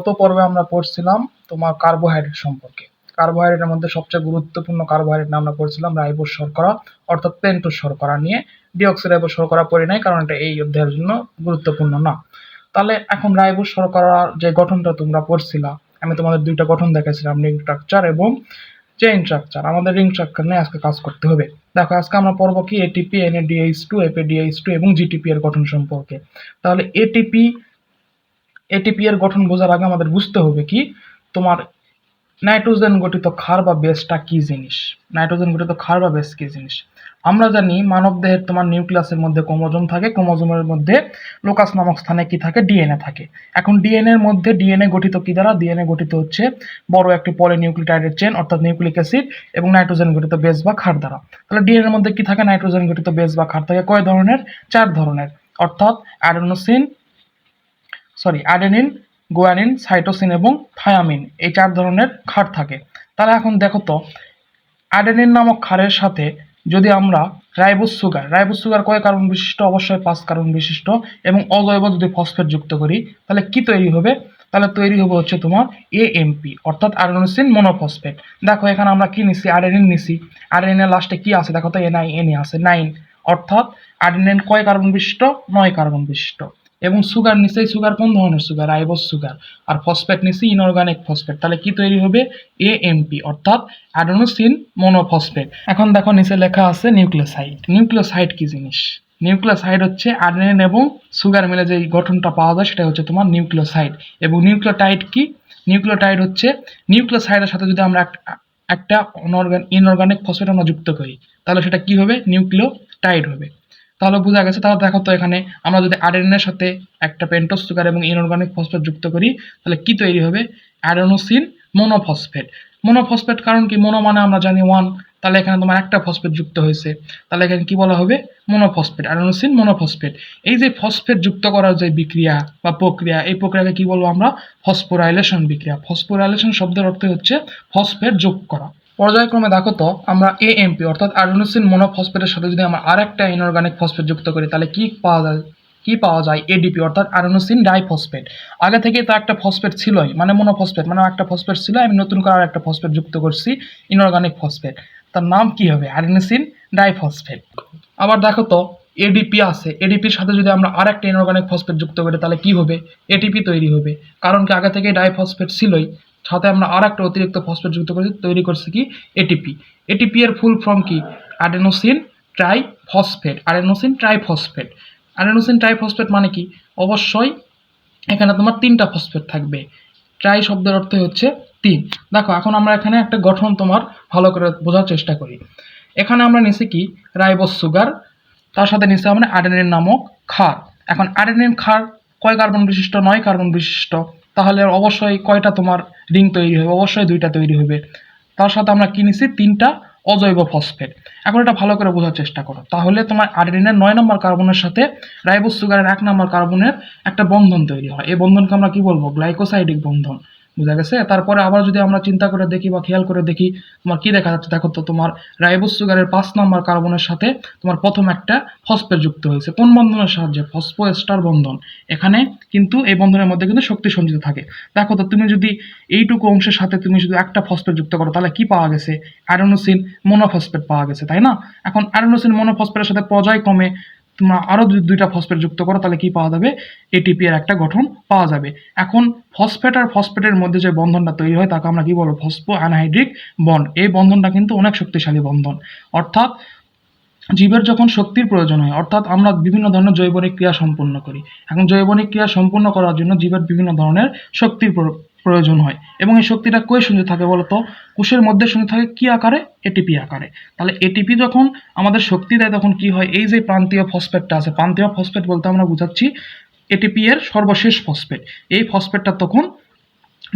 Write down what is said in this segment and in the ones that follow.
গত পর্বে আমরা পড়ছিলাম তোমার কার্বোহাইড্রেট সম্পর্কে। কার্বোহাইড্রেটের মধ্যে সবচেয়ে গুরুত্বপূর্ণ কার্বোহাইড্রেট আমরা পড়ছিলাম রাইবোজ শর্করা অর্থাৎ পেন্টোজ শর্করা নিয়ে। ডিঅক্সিরাইবোজ শর্করা পড়ি নাই, কারণ এটা এই অধ্যায়ের জন্য গুরুত্বপূর্ণ না। তাহলে এখন রাইবোজ শর্করার যে গঠনটা তোমরা পড়ছিলা, আমি তোমাদের দুইটা গঠন দেখাইছিলাম, রিং স্ট্রাকচার এবং চেইন স্ট্রাকচার। আমাদের রিং স্ট্রাকচার নিয়ে আজকে কাজ করতে হবে। দেখো আজকে আমরা পড়বো কি এটিপি, NADH2, APDH2 এবং জিটিপি এর গঠন সম্পর্কে। তাহলে এটিপি এর গঠন বোঝার আগে আমাদের বুঝতে হবে কি তোমার নাইট্রোজেন গঠিত ক্ষার বা বেসটা কি জিনিস। নাইট্রোজেন গঠিত ক্ষার বা বেস কি জিনিস? আমরা জানি মানবদেহের তোমার নিউক্লিয়াসের মধ্যে ক্রোমোজোম থাকে, ক্রোমোজোমের মধ্যে লোকাস নামক স্থানে কি থাকে, ডিএনএ থাকে। এখন ডিএনএ এর মধ্যে ডিএনএ গঠিত কি দ্বারা? ডিএনএ গঠিত হচ্ছে বড় একটি পলিনিউক্লিওটাইডের চেন অর্থাৎ নিউক্লিক অ্যাসিড এবং নাইট্রোজেন গঠিত বেস বা ক্ষার দ্বারা। তাহলে ডিএনএ এর মধ্যে কি থাকে? নাইট্রোজেন গঠিত বেস বা ক্ষার থাকে। কয় ধরনের? 4 ধরনের, অর্থাৎ অ্যাডেনিন, গুয়ানিন, সাইটোসিন এবং থায়ামিন, এই 4 ধরনের ক্ষার থাকে। তাহলে এখন দেখো তো, অ্যাডেনিন নামক ক্ষারের সাথে যদি আমরা রাইবোজ সুগার কয় কার্বন বিশিষ্ট? অবশ্যই 5 কার্বন বিশিষ্ট, এবং অজৈব যদি ফসফেট যুক্ত করি তাহলে কি তৈরি হবে? তাহলে তৈরি হবে হচ্ছে তোমার AMP অর্থাৎ অ্যাডেনোসিন মনোফসফেট। দেখো এখানে আমরা কি নিছি? অ্যাডেনিন নিছি। অ্যাডেনিনের লাস্টে কি আছে? দেখো তো NiN আছে, 9, অর্থাৎ অ্যাডেনিন কয় কার্বন বিশিষ্ট? 9 কার্বন বিশিষ্ট। এবং সুগার নিচে, সুগার কোন ধরনের সুগার? Ribose sugar. আর ফসফেট নিচে ইনঅর্গানিক ফসফেট। তাহলে কি তৈরি হবে? AMP অর্থাৎ অ্যাডেনোসিন মনোফসফেট। এখন দেখো নিচে লেখা আছে নিউক্লিওসাইড। নিউক্লিওসাইড কি জিনিস? নিউক্লিওসাইড হচ্ছে অ্যাডেনিন এবং সুগার মিলে যে গঠনটা পাওয়া যায় সেটা হচ্ছে তোমার নিউক্লিওসাইড। এবং নিউক্লিওটাইড কি? নিউক্লিওটাইড হচ্ছে নিউক্লিওসাইডের সাথে যদি আমরা একটা ইনঅর্গানিক ফসফেট আমরা যুক্ত করি তাহলে সেটা কি হবে? নিউক্লিওটাইড হবে। তাহলে বোঝা গেছে। তাহলে দেখো তো এখানে আমরা যদি অ্যাডেনিনের সাথে একটা পেন্টোজ সুগার এবং ইনঅর্গানিক ফসফেট যুক্ত করি তাহলে কি তৈরি হবে? Adenosine monophosphate. মনোফসফেট কারণ কি? মনো মানে আমরা জানি 1, তাহলে এখানে তোমার একটা ফসফেট যুক্ত হয়েছে, তাহলে এখানে কি বলা হবে? Monophosphate, adenosine monophosphate. এই যে ফসফেট যুক্ত করার যে বিক্রিয়া বা প্রক্রিয়া, এই প্রক্রিয়াকে কি বলবো আমরা? ফসফোরাইলেশন বিক্রিয়া। ফসফোরাইলেশন শব্দের অর্থ হচ্ছে ফসফেট যোগ করা। পর্যায়ক্রমে দেখো তো, আমরা AMP অর্থাৎ অ্যাডেনোসিন মনোফসফেটের সাথে যদি আমরা আরেকটা ইনঅর্গানিক ফসফেট যুক্ত করি তাহলে কি পাওয়া যায়? ADP অর্থাৎ অ্যাডেনোসিন ডাইফসফেট। আগে থেকে তো একটা ফসফেট ছিলই, মানে মনোফসফেট, মানে একটা ফসফেট ছিল, আমি নতুন করে আরেকটা ফসফেট যুক্ত করছি, ইনঅর্গানিক ফসফেট। তার নাম কি হবে? Adenosine diphosphate. আবার দেখো তো ADP আছে, ADPর সাথে যদি আমরা আরেকটা ইনঅর্গানিক ফসফেট যুক্ত করি তাহলে কি হবে? ATP তৈরি হবে। কারণ কি? আগে থেকে ডাইফসফেট ছিলই, সাথে আমরা আরেকটা অতিরিক্ত ফসফেট যুক্ত করে তৈরি করছি কি? ATP। ATP এর ফুল ফর্ম কি? Adenosine triphosphate. Adenosine triphosphate. Adenosine triphosphate মানে কি? অবশ্যই এখানে তোমার 3টা ফসফেট থাকবে। ট্রাই শব্দের অর্থ হচ্ছে 3। দেখো এখন আমরা এখানে একটা গঠন তোমার ভালো করে বোঝার চেষ্টা করি। এখানে আমরা নিছি কি? রাইবোজ সুগার, তার সাথে নিচে আমরা অ্যাডেনিন নামক ক্ষার। এখন অ্যাডেনিন ক্ষার কয় কার্বন বিশিষ্ট? 9 কার্বন বিশিষ্ট। তাহলে অবশ্যই কয়টা তোমার রিং তৈরি হবে? অবশ্যই 2টা তৈরি হবে। তার সাথে আমরা কি নিছি? 3টা অজৈব ফসফেট। এখন এটা ভালো করে বোঝার চেষ্টা করো। তাহলে তোমার অ্যাডেনিনের 9 নম্বর কার্বনের সাথে রাইবোজ সুগারের 1 নম্বর কার্বনের একটা বন্ধন তৈরি হয়। এই বন্ধনকে আমরা কি বলবো? গ্লাইকোসাইডিক বন্ধন। বোঝা গেছে? তারপরে আবার যদি আমরা চিন্তা করে দেখি বা খেয়াল করে দেখি, তোমার কি দেখা যাচ্ছে? দেখো তো, তোমার রাইবোজ সুগারের 5 নম্বর কার্বনের সাথে তোমার প্রথম একটা ফসফেট যুক্ত হয়েছে। কোন বন্ধনের সাহায্যে? ফসফোএস্টার বন্ধন। এখানে কিন্তু এই বন্ধনের মধ্যে কিন্তু শক্তি সঞ্চিত থাকে। দেখো তো, তুমি যদি এইটুকু অংশের সাথে তুমি শুধু একটা ফসফেট যুক্ত করো তাহলে কি পাওয়া গেছে? অ্যাডেনোসিন মনোফসফেট পাওয়া গেছে, তাই না? এখন অ্যাডেনোসিন মনোফসফেটের সাথে পর্যায়ক্রমে তোমরা আরো 2টা ফসফেট যুক্ত করো তাহলে কি পাওয়া যাবে? ATP এর একটা গঠন পাওয়া যাবে। এখন ফসফেট আর ফসফেটের মধ্যে যে বন্ধনটা তৈরি হয় তাকে আমরা কি বলবো? ফসফো অ্যানহাইড্রিক বন্ড। এই বন্ধনটা কিন্তু অনেক শক্তিশালী বন্ধন। অর্থাৎ জীবের যখন শক্তির প্রয়োজন হয়, অর্থাৎ আমরা বিভিন্ন ধরনের জৈবনিক ক্রিয়া সম্পন্ন করি। এখন জৈবনিক ক্রিয়া সম্পন্ন করার জন্য জীবের বিভিন্ন ধরনের শক্তির প্রয়োজন হয়, এবং এই শক্তিটা কই সঞ্চিত থাকে বলতো? কোষের মধ্যে সঞ্চিত থাকে কি আকারে? ATP আকারে। তাহলে ATP যখন আমাদের শক্তি দেয় তখন কি হয়? এই যে প্রান্তীয় ফসফেটটা আছে, প্রান্তীয় ফসফেট বলতে আমরা বুঝাচ্ছি ATP এর সর্বশেষ ফসফেট। এই ফসফেটটা তখন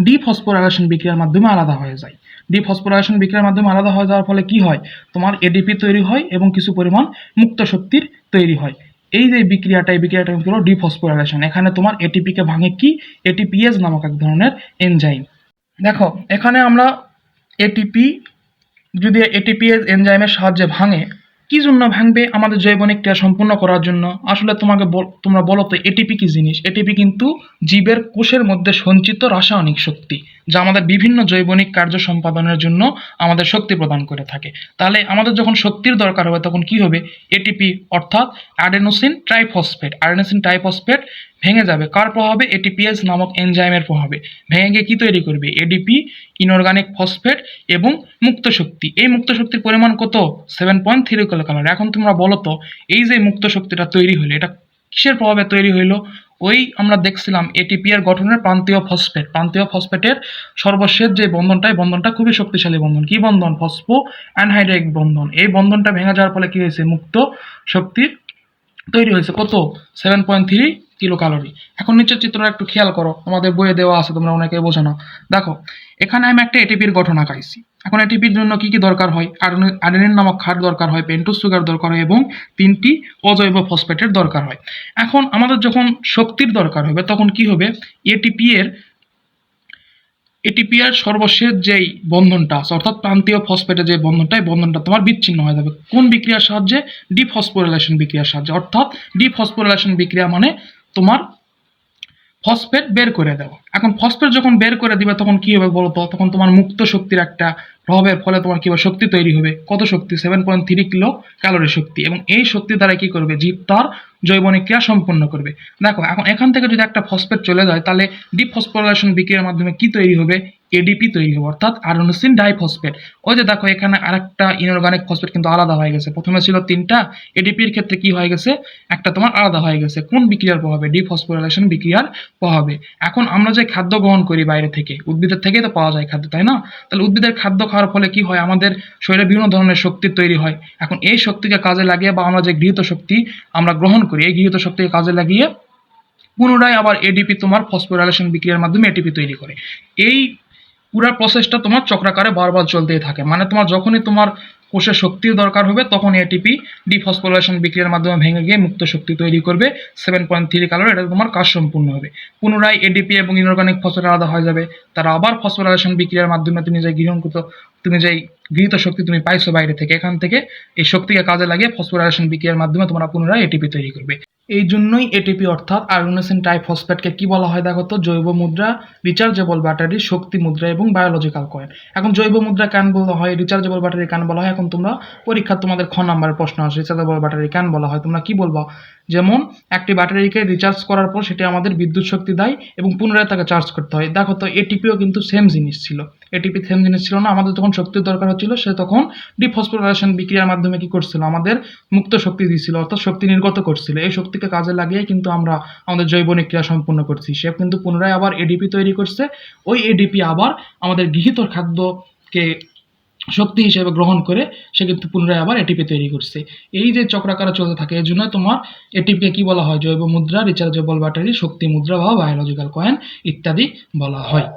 ডিফসফোরাইলেশন বিক্রিয়ার মাধ্যমে আলাদা হয়ে যায়। ডিফসফোরাইলেশন বিক্রিয়ার মাধ্যমে আলাদা হয়ে যাওয়ার ফলে কি হয়? তোমার ADP তৈরি হয় এবং কিছু পরিমাণ মুক্ত শক্তির তৈরি হয়। এই যে বিক্রিয়াটা, এই বিক্রিয়াটা হলো ডিফসফোরাইলেশন। এখানে তোমার ATP কে ভাঙে কি? ATPase নামক এক ধরনের এনজাইম। দেখো এখানে আমরা ATP যদি ATPase এনজাইমের সাহায্যে ভাঙে কি জন্য ভাঙবে? আমাদের জৈবনিক ক্রিয়া সম্পূর্ণ করার জন্য। আসলে তোমরা বলো তো এটিপি কি জিনিস? এটিপি কিন্তু জীবের কোষের মধ্যে সঞ্চিত রাসায়নিক শক্তি, যা আমাদের বিভিন্ন জৈবনিক কার্য সম্পাদনের জন্য আমাদের শক্তি প্রদান করে থাকে। তাহলে আমাদের যখন শক্তির দরকার হবে তখন কি হবে? এটিপি অর্থাৎ অ্যাডেনোসিন ট্রাইফসফেট। অ্যাডেনোসিন ট্রাইফসফেট ভেঙে যাবে কার প্রভাবে? এটিপিএস নামক এনজাইমের প্রভাবে ভেঙে গিয়ে কি তৈরি করবে? এডিপি, ইনঅর্গানিক ফসফেট এবং মুক্ত শক্তি। এই মুক্ত শক্তির পরিমাণ কত? 7.3 কিলোক্যালোরি। এখন তোমরা বলো তো এই যে মুক্ত শক্তিটা তৈরি হলো এটা কিসের প্রভাবে তৈরি হইলো? ওই আমরা দেখছিলাম এটিপি এর গঠনের প্রান্তীয় ফসফেট। প্রান্তীয় ফসফেটের সর্বশেষ যে বন্ধনটা, এই বন্ধনটা খুবই শক্তিশালী বন্ধন। কি বন্ধন? ফসফো অ্যানহাইড্রাইড বন্ধন। এই বন্ধনটা ভেঙে যাওয়ার ফলে কি হয়েছে? মুক্ত শক্তির তৈরি হয়েছে কত? 7.3 কিলো ক্যালোরি। এখন নিচের চিত্রটা একটু খেয়াল করো, আমাদের বইয়ে দেওয়া আছে, তোমরা অনেকে বোঝো না। দেখো এখানে আমি একটা এটিপির গঠন আঁকাইছি। এখন এটিপির জন্য কি কি দরকার হয়? অ্যাডেনিন নামক ক্ষার দরকার হয়, পেন্টোজ সুগার দরকার হয় এবং 3টি অজৈব ফসফেটের দরকার হয়। এখন আমাদের যখন শক্তির দরকার হবে তখন কি হবে? এটিপি এর সর্বশেষ যেই বন্ধনটা আছে অর্থাৎ প্রান্তীয় ফসফেটের যে বন্ধনটা, এই বন্ধনটা তোমার বিচ্ছিন্ন হয়ে যাবে। কোন বিক্রিয়ার সাহায্যে? ডিফসফোরিলেশন বিক্রিয়ার সাহায্যে। অর্থাৎ ডিফসফোরিলেশন বিক্রিয়া মানে তোমার ফসফেট বের করে দেওয়া। এখন ফসফেট যখন বের করে দিবে তখন কি হবে বলতো? তখন তোমার মুক্ত শক্তির একটা প্রভাবের ফলে তোমার কি হবে? শক্তি তৈরি হবে। কত শক্তি? 7.3 কিলো ক্যালোরি শক্তি। এবং এই শক্তি দ্বারা কি করবে? জীব তার জৈবনিক ক্রিয়া সম্পন্ন করবে। দেখো এখন এখান থেকে যদি একটা ফসফেট চলে যায় তাহলে ডিফসফোরিলেশন বিক্রিয়ার মাধ্যমে কি তৈরি হবে? এডিপি তৈরি হবে অর্থাৎ আডেনোসিন ডাইফসফেট। ওই যে দেখো এখানে আরেকটা ইনঅর্গানিক ফসফেট কিন্তু আলাদা হয়ে গেছে। প্রথমে ছিল 3টা, এডিপির ক্ষেত্রে কি হয়ে গেছে? একটা তোমার আলাদা হয়ে গেছে। কোন বিক্রিয়ার প্রভাবে? ডিফসফোরিলেশন বিক্রিয়ার প্রভাবে। এখন আমরা যে খাদ্য গ্রহণ করি বাইরে থেকে, উদ্ভিদের থেকেই তো পাওয়া যায় খাদ্য, তাই না? তাহলে উদ্ভিদের খাদ্য খাওয়ার ফলে কি হয়? আমাদের শরীরে বিভিন্ন ধরনের শক্তি তৈরি হয়। এখন এই শক্তিকে কাজে লাগিয়ে বা আমরা যে গৃহীত শক্তি আমরা গ্রহণ করি, এই গৃহীত শক্তিকে কাজে লাগিয়ে পুনরায় আবার এডিপি তোমার ফসফোরাইলেশন বিক্রিয়ার মাধ্যমে এটিপি তৈরি করে। এই পুরা প্রসেসটা তোমার চক্রাকারে বারবার চলতেই থাকে। মানে তোমার যখনই তোমার কোষে শক্তির দরকার হবে তখন এটিপি ডিফসফোরিলেশন বিক্রিয়ার মাধ্যমে ভেঙে গিয়ে মুক্ত শক্তি তৈরি করবে 7.3 ক্যালোরি। এটা তোমার কাজ সম্পূর্ণ হবে। পুনরায় এডিপি এবং ইনঅর্গানিক ফসফেট আলাদা হয়ে যাবে। তারা আবার ফসফোরাইলেশন বিক্রিয়ার মাধ্যমে তুমি যে গৃহীত শক্তি তুমি পাইছো বাইরে থেকে, এখান থেকে এই শক্তিকে কাজে লাগিয়ে ফসফোরাইলেশন বিক্রিয়ার মাধ্যমে তোমরা পুনরায় এটিপি তৈরি করবে। এই জন্যই এটিপি অর্থাৎ আডেনোসিন ট্রাইফসফেটকে কি বলা হয় দেখো তো? জৈব মুদ্রা, রিচার্জেবল ব্যাটারি, শক্তি মুদ্রা এবং বায়োলজিক্যাল কয়েন। এখন জৈব মুদ্রা কেন বলা হয়, রিচার্জেবল ব্যাটারি কেন বলা হয়? এখন তোমরা পরীক্ষা তোমাদের খ নাম্বারের প্রশ্ন আসে রিচার্জেবল ব্যাটারি কেন বলা হয়, তোমরা কি বলবা? যেমন একটি ব্যাটারিকে রিচার্জ করার পর সেটি আমাদের বিদ্যুৎ শক্তি দেয় এবং পুনরায় তাকে চার্জ করতে হয়। দেখো তো এটিপিও কিন্তু সেম জিনিস ছিল। এটিপি সেম জিনিস ছিল না? আমাদের যখন শক্তির দরকার হচ্ছিল সে তখন ডিফসফোরিলেশন বিক্রিয়ার মাধ্যমে কি করছিল? আমাদের মুক্ত শক্তি দিচ্ছিল অর্থাৎ শক্তি নির্গত করছিল। এই শক্তিকে কাজে লাগিয়ে কিন্তু আমরা আমাদের জৈবনিক ক্রিয়া সম্পূর্ণ করছি। সে কিন্তু পুনরায় আবার এডিপি তৈরি করছে। ওই এডিপি আবার আমাদের গৃহীত খাদ্যকে শক্তি হিসেবে গ্রহণ করে সে কিন্তু পুনরায় আবার এটিপি তৈরি করছে। এই যে চক্রাকারে চলতে থাকে, এই জন্য তোমার এটিপি কি বলা হয়? জৈব মুদ্রা, রিচার্জেবল ব্যাটারি, শক্তি মুদ্রা বা বায়োলজিক্যাল কয়েন ইত্যাদি বলা হয়।